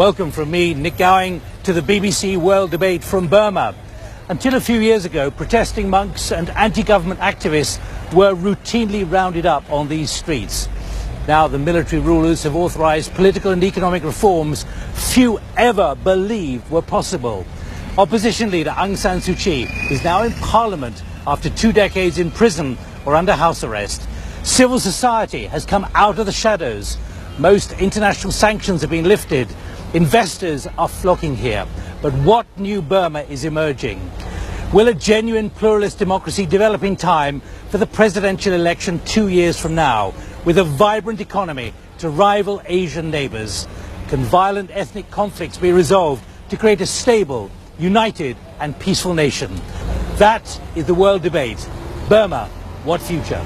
Welcome from me, Nick Gowing, to the BBC World Debate from Burma. Until a few years ago, protesting monks and anti-government activists were routinely rounded up on these streets. Now the military rulers have authorised political and economic reforms few ever believed were possible. Opposition leader Aung San Suu Kyi is now in Parliament after 2 decades in prison or under house arrest. Civil society has come out of the shadows. Most international sanctions have been lifted. Investors are flocking here. But what new Burma is emerging? Will a genuine pluralist democracy develop in time for the presidential election 2 years from now, with a vibrant economy to rival Asian neighbours? Can violent ethnic conflicts be resolved to create a stable, united and peaceful nation? That is the world debate. Burma, what future?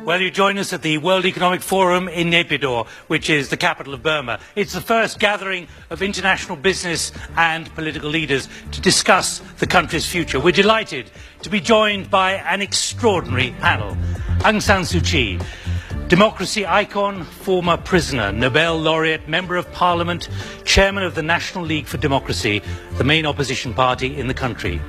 Well, you join us at the World Economic Forum in Naypyidaw, which is the capital of Burma. It's the first gathering of international business and political leaders to discuss the country's future. We're delighted to be joined by an extraordinary panel. Aung San Suu Kyi, democracy icon, former prisoner, Nobel laureate, member of parliament, chairman of the National League for Democracy, the main opposition party in the country.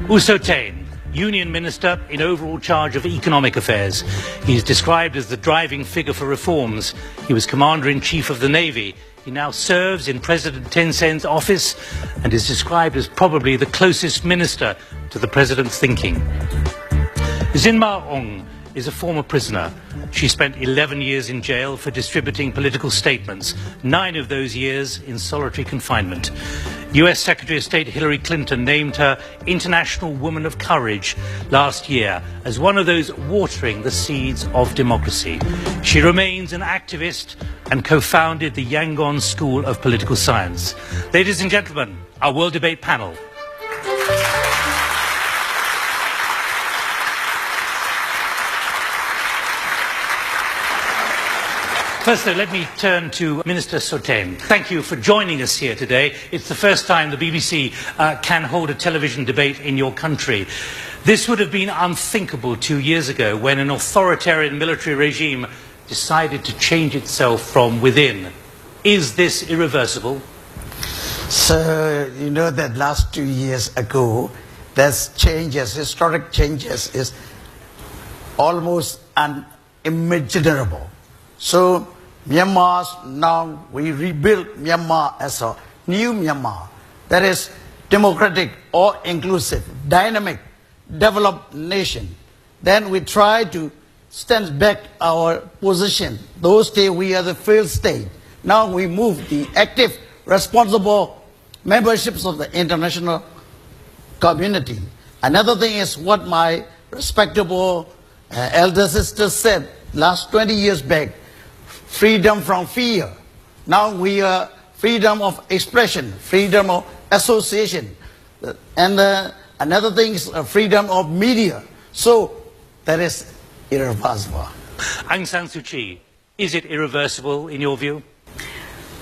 Thein, Union Minister in overall charge of economic affairs. He is described as the driving figure for reforms. He was Commander-in-Chief of the Navy. He now serves in President Thein Sein's office and is described as probably the closest minister to the president's thinking. Aung is a former prisoner. She spent 11 years in jail for distributing political statements, 9 of those years in solitary confinement. US Secretary of State Hillary Clinton named her International Woman of Courage last year as one of those watering the seeds of democracy. She remains an activist and co-founded the Yangon School of Political Science. Ladies and gentlemen, our World Debate panel. First, though, let me turn to Minister Thein. Thank you for joining us here today. It's the first time the BBC can hold a television debate in your country. This would have been unthinkable 2 years ago when an authoritarian military regime decided to change itself from within. Is this irreversible? So, you know that last 2 years ago, there's changes, historic changes is almost unimaginable. So, Myanmar, now we rebuild Myanmar as a new Myanmar that is democratic or inclusive, dynamic, developed nation. Then we try to stand back our position. Those days we are the failed state. Now we move the active, responsible memberships of the international community. Another thing is what my respectable elder sister said last 20 years back. Freedom from fear. Now we are freedom of expression, freedom of association. And another thing is freedom of media. So that is irreversible. Aung San Suu Kyi, is it irreversible in your view?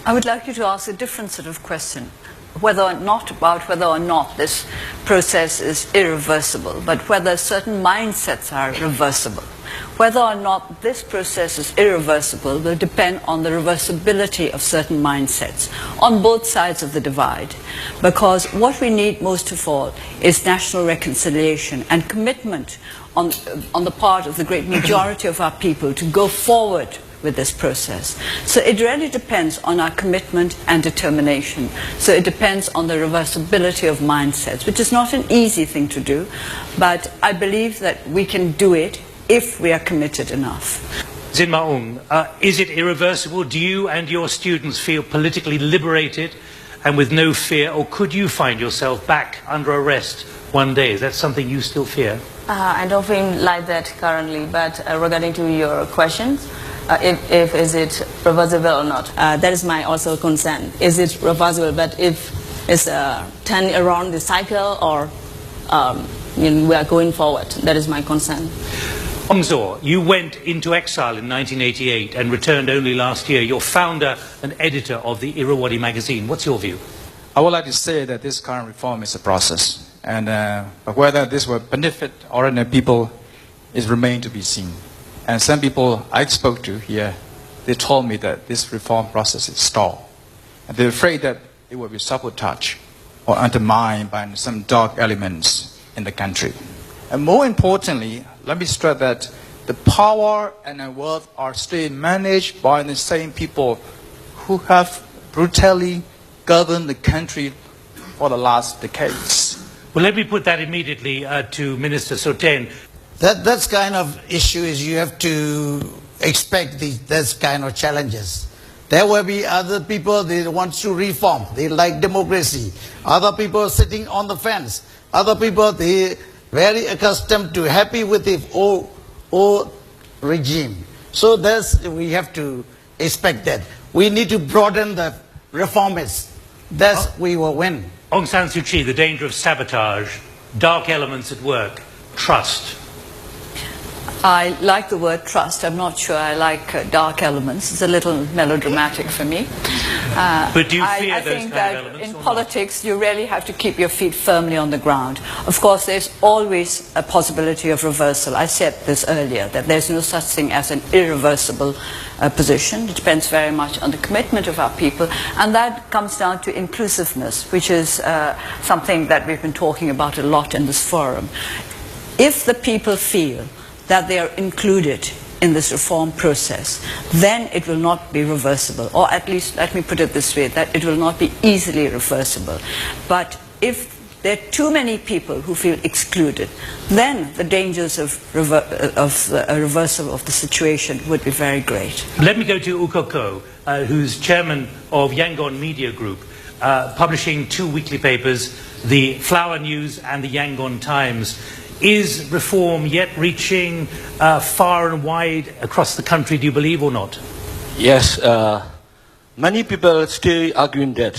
I would like you to ask a different sort of question. Whether or not this process is irreversible, but whether certain mindsets are reversible. Whether or not this process is irreversible will depend on the reversibility of certain mindsets on both sides of the divide. Because what we need most of all is national reconciliation and commitment on the part of the great majority of our people to go forward with this process. So it really depends on our commitment and determination. So it depends on the reversibility of mindsets, which is not an easy thing to do, but I believe that we can do it if we are committed enough. Aung, is it irreversible? Do you and your students feel politically liberated and with no fear, or could you find yourself back under arrest one day? Is that something you still fear? I don't feel like that currently, but regarding to your questions, if is it reversible or not, that is my also concern. Is it reversible? But if it's turning around the cycle or we are going forward, that is my concern. Aung, you went into exile in 1988 and returned only last year. You're founder and editor of the Irrawaddy magazine. What's your view? I would like to say that this current reform is a process, and but whether this will benefit ordinary people is remain to be seen. And some people I spoke to here, they told me that this reform process is stalled, and they're afraid that it will be sabotaged or undermined by some dark elements in the country. And more importantly, let me stress that the power and the wealth are still managed by the same people who have brutally governed the country for the last decades. Well, let me put that immediately to Minister Thein. That's kind of issue is you have to expect this kind of challenges. There will be other people, they want to reform, they like democracy. Other people sitting on the fence. Other people, they very accustomed to happy with the old regime. So we have to expect that. We need to broaden the reformists. Thus we will win. Aung San Suu Kyi, the danger of sabotage, dark elements at work, trust. I like the word trust. I'm not sure I like dark elements. It's a little melodramatic for me. But do you fear I those think kind that of elements? in politics, you really have to keep your feet firmly on the ground. Of course, there's always a possibility of reversal. I said this earlier, that there's no such thing as an irreversible position. It depends very much on the commitment of our people. And that comes down to inclusiveness, which is something that we've been talking about a lot in this forum. If the people feel that they are included in this reform process, then it will not be reversible. Or at least, let me put it this way, that it will not be easily reversible. But if there are too many people who feel excluded, then the dangers of a reversal of the situation would be very great. Let me go to Ukoko, who's chairman of Yangon Media Group, publishing 2 weekly papers, the Flower News and the Yangon Times. Is reform yet reaching far and wide across the country, do you believe, or not? Yes, many people still arguing that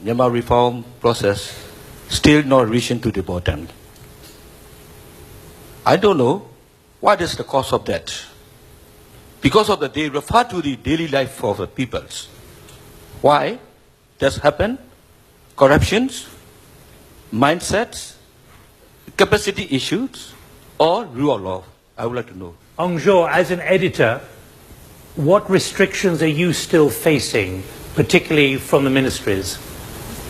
Myanmar reform process still not reaching to the bottom. I don't know what is the cause of that. Because of that, they refer to the daily life of the peoples. Why does happen? Corruptions, mindsets, capacity issues, or rule of law? I would like to know. Aung Jo, as an editor, what restrictions are you still facing, particularly from the ministries?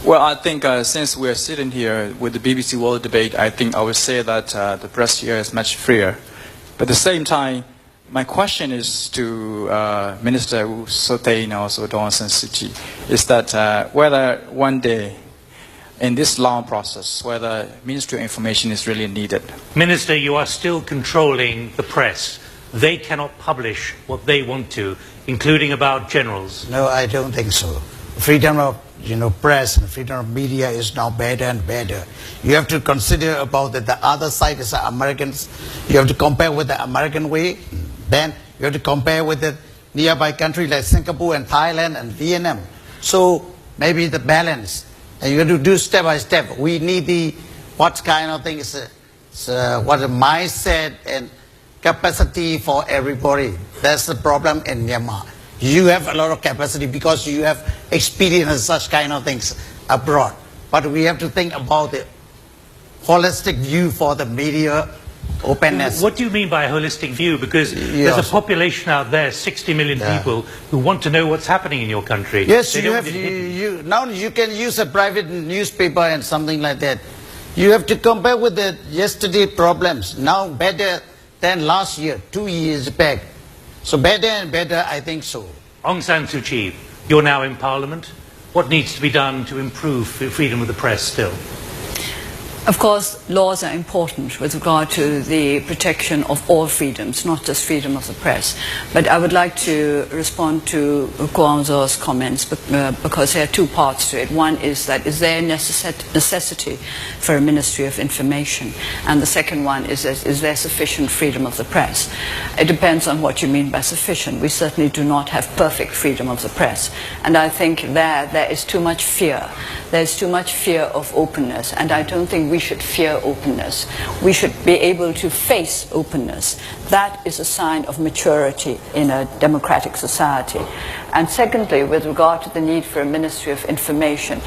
Well, I think since we're sitting here with the BBC World Debate, I think I would say that the press here is much freer. But at the same time, my question is to Minister Thein and also Aung San Suu Kyi, is that whether one day in this long process, whether Ministry of Information is really needed. Minister, you are still controlling the press. They cannot publish what they want to, including about generals. No, I don't think so. Freedom of press and freedom of media is now better and better. You have to consider about that the other side is the Americans. You have to compare with the American way. Then you have to compare with the nearby country like Singapore and Thailand and Vietnam. So maybe the balance. And you have to do step by step. We need what kind of things, what a mindset and capacity for everybody. That's the problem in Myanmar. You have a lot of capacity because you have experienced such kind of things abroad. But we have to think about the holistic view for the media openness. What do you mean by a holistic view? Because there's a population out there, 60 million people, who want to know what's happening in your country. Yes, now you can use a private newspaper and something like that. You have to compare with the yesterday problems. Now better than last year, 2 years back. So better and better, I think so. Aung San Suu Kyi, you're now in Parliament. What needs to be done to improve freedom of the press still? Of course, laws are important with regard to the protection of all freedoms, not just freedom of the press. But I would like to respond to Aung Zo's comments because there are 2 parts to it. One is that is there a necessity for a Ministry of Information? And the second one is there sufficient freedom of the press? It depends on what you mean by sufficient. We certainly do not have perfect freedom of the press. And I think there is too much fear. There's too much fear of openness, and I don't think we should fear openness. We should be able to face openness. That is a sign of maturity in a democratic society. And secondly, with regard to the need for a Ministry of Information,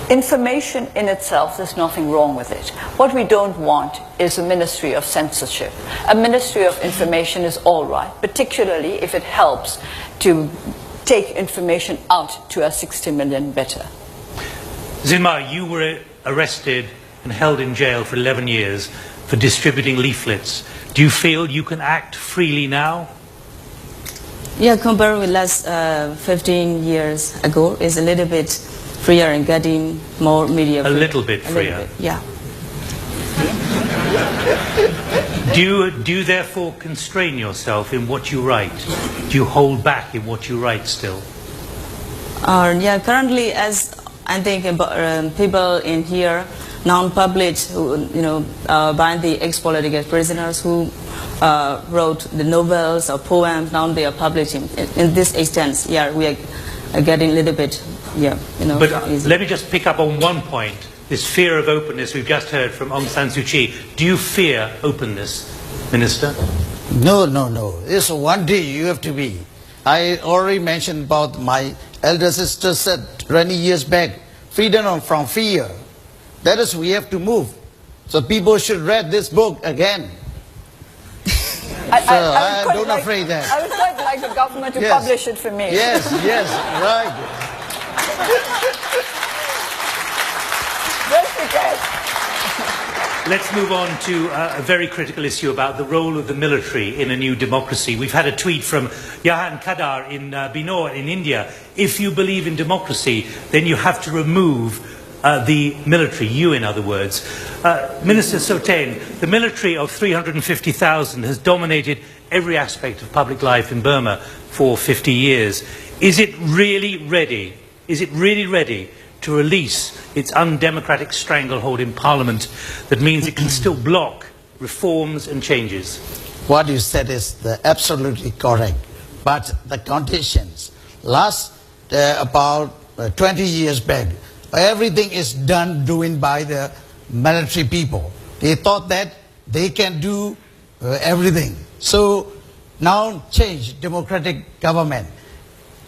Information in itself, there's nothing wrong with it. What we don't want is a ministry of censorship. A ministry of information is all right, particularly if it helps to take information out to our 60 million better. Zinma, you were arrested and held in jail for 11 years for distributing leaflets. Do you feel you can act freely now? Yeah, compared with last 15 years ago, it's a little bit freer and getting more media. A little bit freer? Yeah. Do you therefore constrain yourself in what you write? Do you hold back in what you write still? Yeah, currently, as I think people in here, non-published, who by the ex-political prisoners who wrote the novels or poems, now they are publishing. In this extent, yeah, we are getting a little bit, But let me just pick up on one point. This fear of openness we've just heard from Aung San Suu Kyi. Do you fear openness, Minister? No. It's one day you have to be. I already mentioned about my elder sister said 20 years back, freedom from fear. That is, we have to move. So people should read this book again. I don't afraid that. I would quite like the government to publish it for me. Yes, right. Let's move on to a very critical issue about the role of the military in a new democracy. We've had a tweet from Yahan Kadar in Binor in India. If you believe in democracy, then you have to remove the military, you in other words. Minister Thein, the military of 350,000 has dominated every aspect of public life in Burma for 50 years. Is it really ready? Is it really ready to release its undemocratic stranglehold in Parliament that means it can still block reforms and changes? What you said is absolutely correct. But the conditions, about 20 years back, everything is doing by the military people. They thought that they can do everything. So now change, democratic government.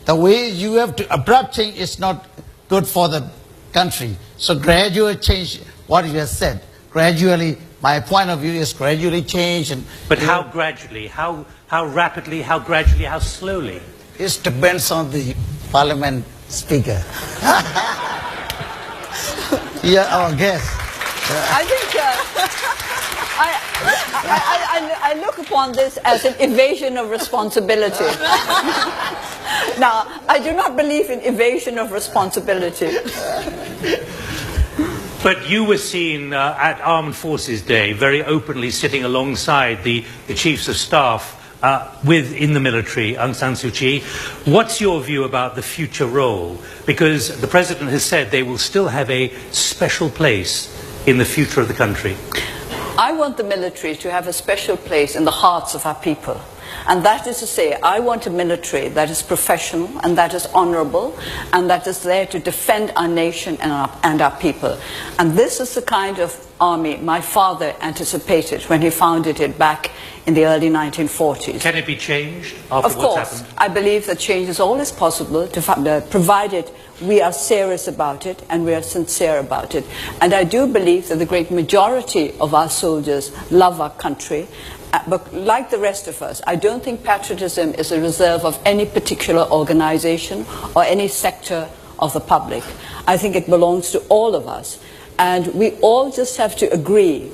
The way you have to, abrupt change is not good for the country. So gradual change, what you have said, gradually, my point of view is gradually change. But how gradually? How rapidly? How gradually? How slowly? It depends on the parliament speaker. Yeah, our guest. I think I look upon this as an evasion of responsibility. Now, I do not believe in evasion of responsibility. But you were seen at Armed Forces Day very openly sitting alongside the chiefs of staff in the military, Aung San Suu Kyi. What's your view about the future role? Because the President has said they will still have a special place in the future of the country. I want the military to have a special place in the hearts of our people. And that is to say, I want a military that is professional and that is honorable and that is there to defend our nation and our people. And this is the kind of army my father anticipated when he founded it back in the early 1940s. Can it be changed after what's happened? Of course. I believe that change is always possible, provided we are serious about it and we are sincere about it. And I do believe that the great majority of our soldiers love our country. But like the rest of us, I don't think patriotism is a reserve of any particular organization or any sector of the public. I think it belongs to all of us. And we all just have to agree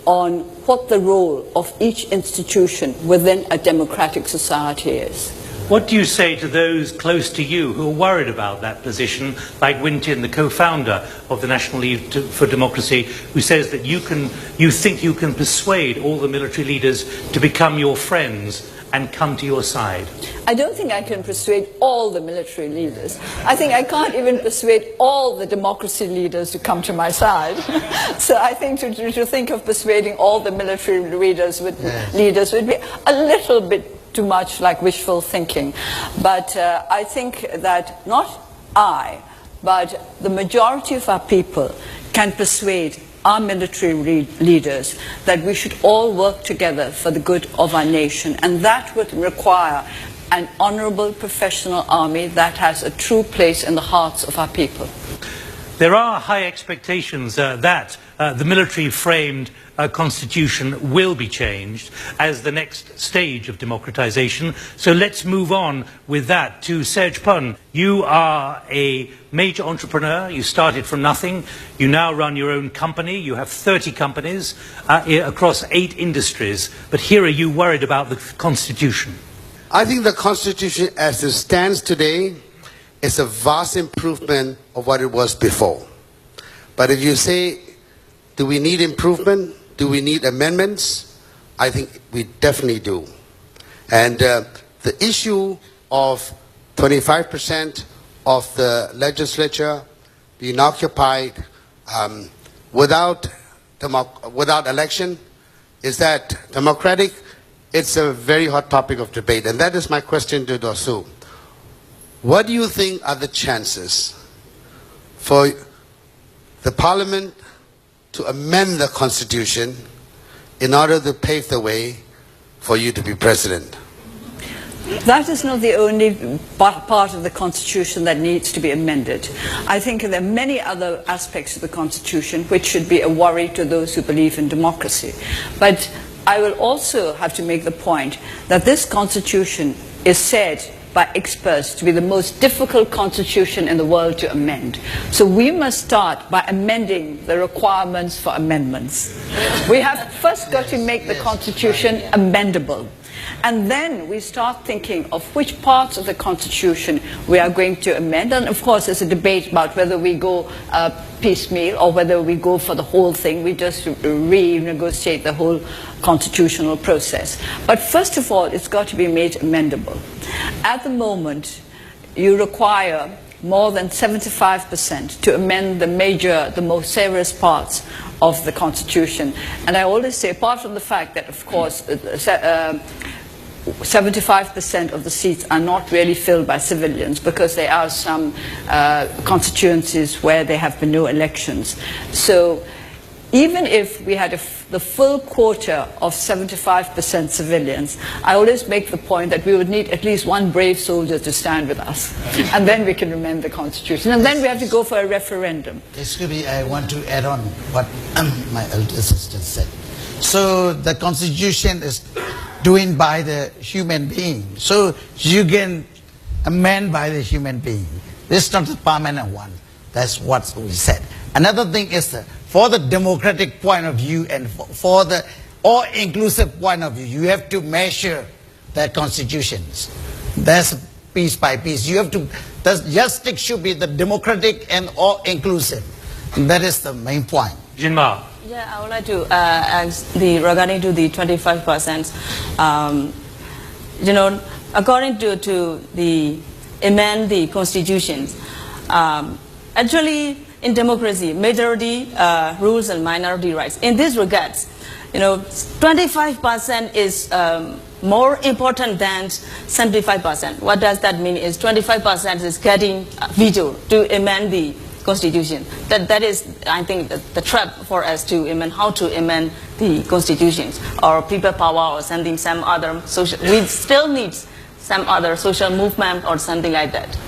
on what the role of each institution within a democratic society is. What do you say to those close to you who are worried about that position, like Win Tin, the co-founder of the National League for Democracy, who says that you think you can persuade all the military leaders to become your friends and come to your side? I don't think I can persuade all the military leaders. I think I can't even persuade all the democracy leaders to come to my side. So I think to think of persuading all the military leaders would be a little bit too much like wishful thinking. But I think that not I, but the majority of our people can persuade our military leaders that we should all work together for the good of our nation, and that would require an honorable professional army that has a true place in the hearts of our people. There are high expectations that the military-framed constitution will be changed as the next stage of democratization. So let's move on with that to Sejpan. You are a major entrepreneur. You started from nothing. You now run your own company. You have 30 companies across 8 industries. But here are you worried about the constitution? I think the constitution as it stands today is a vast improvement of what it was before. But if you say, do we need improvement? Do we need amendments? I think we definitely do. And the issue of 25% of the legislature being occupied without election, is that democratic? It's a very hot topic of debate. And that is my question to Dosu. What do you think are the chances for the parliament to amend the constitution in order to pave the way for you to be president? That is not the only part of the constitution that needs to be amended. I think there are many other aspects of the constitution which should be a worry to those who believe in democracy. But I will also have to make the point that this constitution is said by experts to be the most difficult constitution in the world to amend. So we must start by amending the requirements for amendments. We have first got to make the constitution amendable. And then we start thinking of which parts of the constitution we are going to amend. And of course there's a debate about whether we go piecemeal or whether we go for the whole thing. We just renegotiate the whole constitutional process. But first of all, it's got to be made amendable. At the moment, you require more than 75% to amend the most serious parts of the Constitution. And I always say, apart from the fact that, of course, 75% of the seats are not really filled by civilians because there are some constituencies where there have been no elections. So even if we had the full quota of 75% civilians, I always make the point that we would need at least one brave soldier to stand with us. And then we can amend the constitution. And then we have to go for a referendum. Excuse me, I want to add on what my elder sister said. So the constitution is doing by the human being. So you can amend by the human being. This is not the permanent one. That's what we said. Another thing is for the democratic point of view and for the all-inclusive point of view, you have to measure the constitutions. That's piece by piece. You have to, the yardstick should be the democratic and all-inclusive. That is the main point. Jinma. Yeah, I would like to ask regarding to the 25%. According to the amend the constitutions, actually in democracy, majority rules and minority rights. In this regards, 25% is more important than 75%. What does that mean? Is 25% is getting veto to amend the constitution. That is, I think, the trap for us to amend, how to amend the constitutions, or people power, or something, some other social. We still need some other social movement or something like that.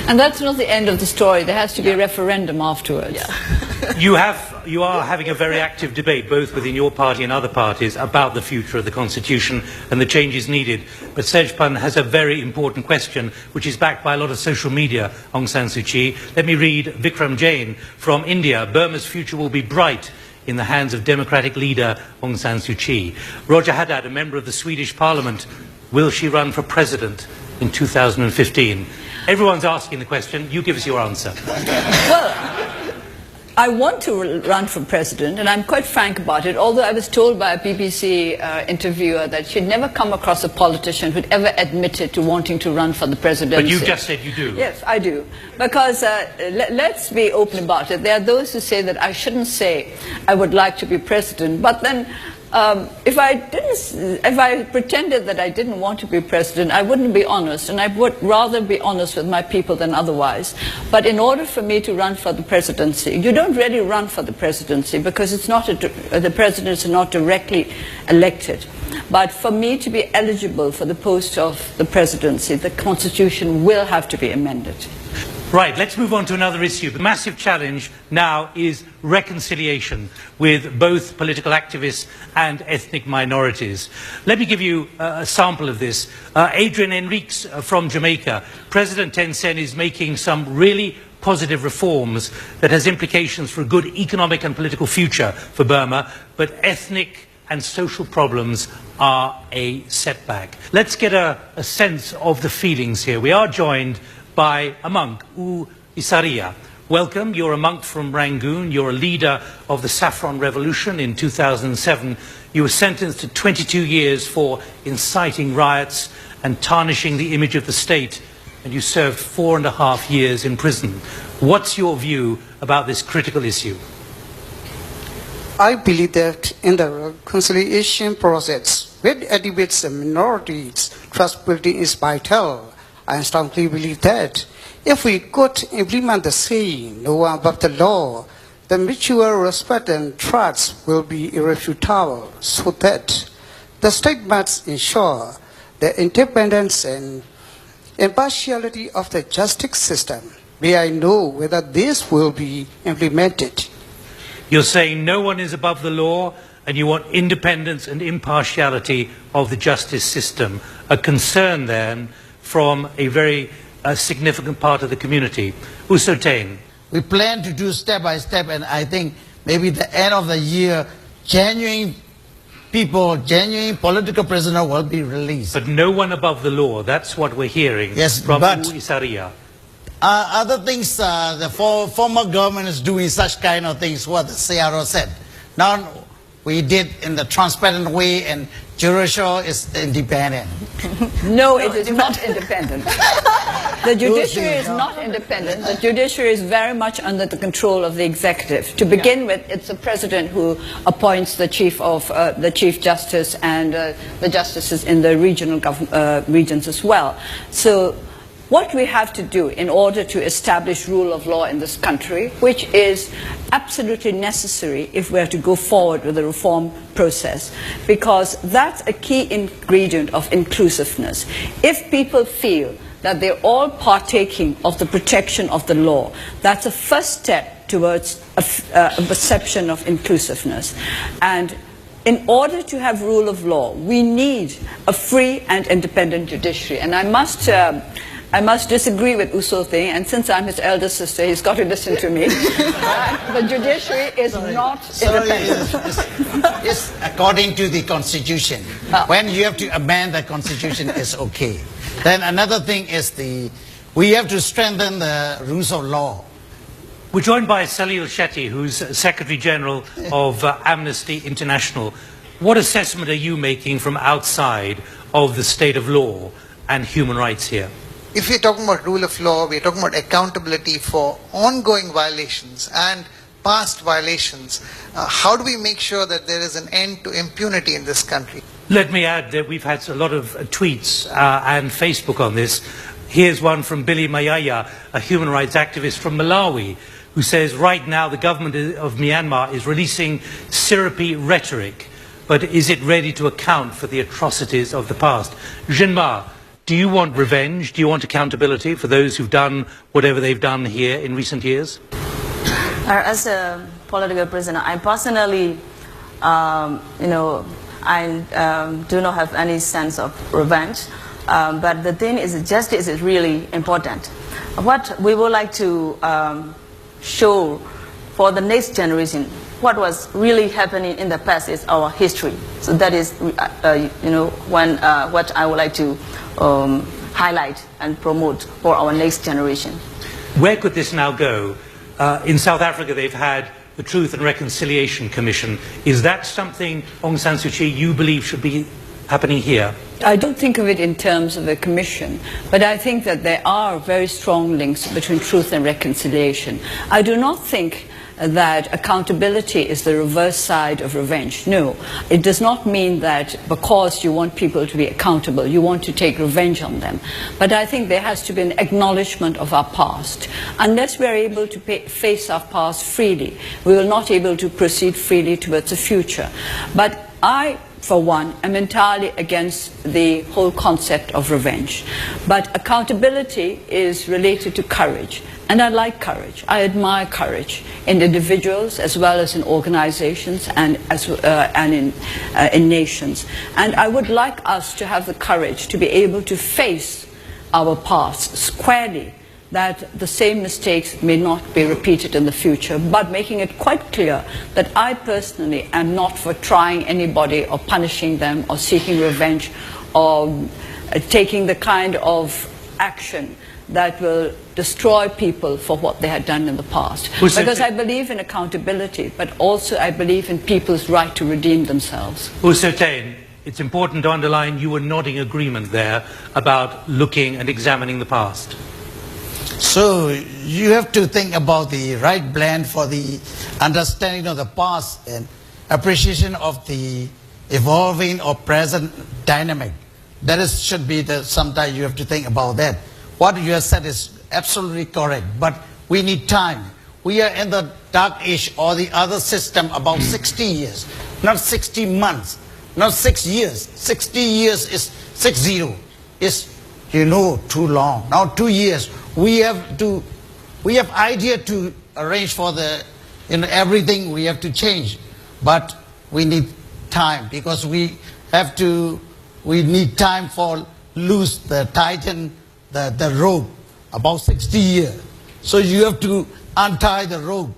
And that's not the end of the story. There has to be a referendum afterwards. Yeah. You are having a very active debate, both within your party and other parties, about the future of the Constitution and the changes needed. But Sejpan has a very important question, which is backed by a lot of social media, Aung San Suu Kyi. Let me read Vikram Jain from India. Burma's future will be bright in the hands of democratic leader Aung San Suu Kyi. Roger Haddad, a member of the Swedish Parliament, will she run for president in 2015? Everyone's asking the question. You give us your answer. Well, I want to run for president, and I'm quite frank about it, although I was told by a BBC interviewer that she'd never come across a politician who'd ever admitted to wanting to run for the presidency. But you just said you do. Yes, I do. Because let's be open about it. There are those who say that I shouldn't say I would like to be president, but then if I pretended that I didn't want to be president, I wouldn't be honest, and I would rather be honest with my people than otherwise. But in order for me to run for the presidency, you don't really run for the presidency because it's not the presidents are not directly elected. But for me to be eligible for the post of the presidency, the constitution will have to be amended. Right, let's move on to another issue. The massive challenge now is reconciliation with both political activists and ethnic minorities. Let me give you a sample of this. Adrian Enriques from Jamaica. President Thein is making some really positive reforms that has implications for a good economic and political future for Burma, but ethnic and social problems are a setback. Let's get a sense of the feelings here. We are joined by a monk, U Isaria. Welcome. You're a monk from Rangoon. You're a leader of the Saffron Revolution in 2007. You were sentenced to 22 years for inciting riots and tarnishing the image of the state, and you served 4.5 years in prison. What's your view about this critical issue? I believe that in the reconciliation process, with activists and minorities, trust building is vital. I strongly believe that if we could implement the saying, no one above the law, the mutual respect and trust will be irrefutable, so that the state must ensure the independence and impartiality of the justice system. May I know whether this will be implemented? You're saying no one is above the law, and you want independence and impartiality of the justice system. A concern then from a very significant part of the community. Thein. We plan to do step by step, and I think maybe the end of the year, genuine people, genuine political prisoners will be released. But no one above the law, that's what we're hearing from U Isaria. Other things, the former government is doing such kind of things, what the CRO said. Now we did in the transparent way, and judicial is independent. No, it is not independent. The judiciary is not independent. The judiciary is very much under the control of the executive. To begin with, it's the president who appoints the chief justice and the justices in the regions as well. So what we have to do in order to establish rule of law in this country, which is absolutely necessary if we are to go forward with the reform process, because that's a key ingredient of inclusiveness. If people feel that they're all partaking of the protection of the law, that's a first step towards a perception of inclusiveness. And in order to have rule of law, we need a free and independent judiciary. And I must disagree with thein, and since I'm his elder sister, he's got to listen to me. The judiciary is not independent. It's according to the Constitution. When you have to amend the Constitution, it's okay. Then another thing is we have to strengthen the rules of law. We're joined by Salil Shetty, who's Secretary General of Amnesty International. What assessment are you making from outside of the state of law and human rights here? If we're talking about rule of law, we're talking about accountability for ongoing violations and past violations. How do we make sure that there is an end to impunity in this country? Let me add that we've had a lot of tweets and Facebook on this. Here's one from Billy Mayaya, a human rights activist from Malawi, who says right now the government of Myanmar is releasing syrupy rhetoric, but is it ready to account for the atrocities of the past? Jinma, do you want revenge? Do you want accountability for those who've done whatever they've done here in recent years? As a political prisoner, I personally, I do not have any sense of revenge. But the thing is, justice is really important. What we would like to show for the next generation, what was really happening in the past is our history. So that is, what I would like to highlight and promote for our next generation. Where could this now go? In South Africa, they've had the Truth and Reconciliation Commission. Is that something, Aung San Suu Kyi, you believe should be happening here? I don't think of it in terms of a commission, but I think that there are very strong links between truth and reconciliation. I do not think that accountability is the reverse side of revenge. No, it does not mean that because you want people to be accountable, you want to take revenge on them. But I think there has to be an acknowledgement of our past. Unless we are able to face our past freely, we will not be able to proceed freely towards the future. But I for one, am entirely against the whole concept of revenge. But accountability is related to courage. And I like courage. I admire courage in individuals as well as in organizations and in nations. And I would like us to have the courage to be able to face our past squarely, that the same mistakes may not be repeated in the future, but making it quite clear that I personally am not for trying anybody or punishing them or seeking revenge or taking the kind of action that will destroy people for what they had done in the past. Because I believe in accountability, but also I believe in people's right to redeem themselves. Thein, it's important to underline you were nodding agreement there about looking and examining the past. So you have to think about the right blend for the understanding of the past and appreciation of the evolving or present dynamic. That is, should be the, sometimes you have to think about that. What you have said is absolutely correct, but we need time. We are in the dark age or the other system about 60 years, not 60 months, not 6 years. 60 years is 60. Is, you know, too long. Now 2 years. We have idea to arrange for the, you know, everything we have to change, but we need time because we need time for loose the tighten the rope about 60 years. So you have to untie the rope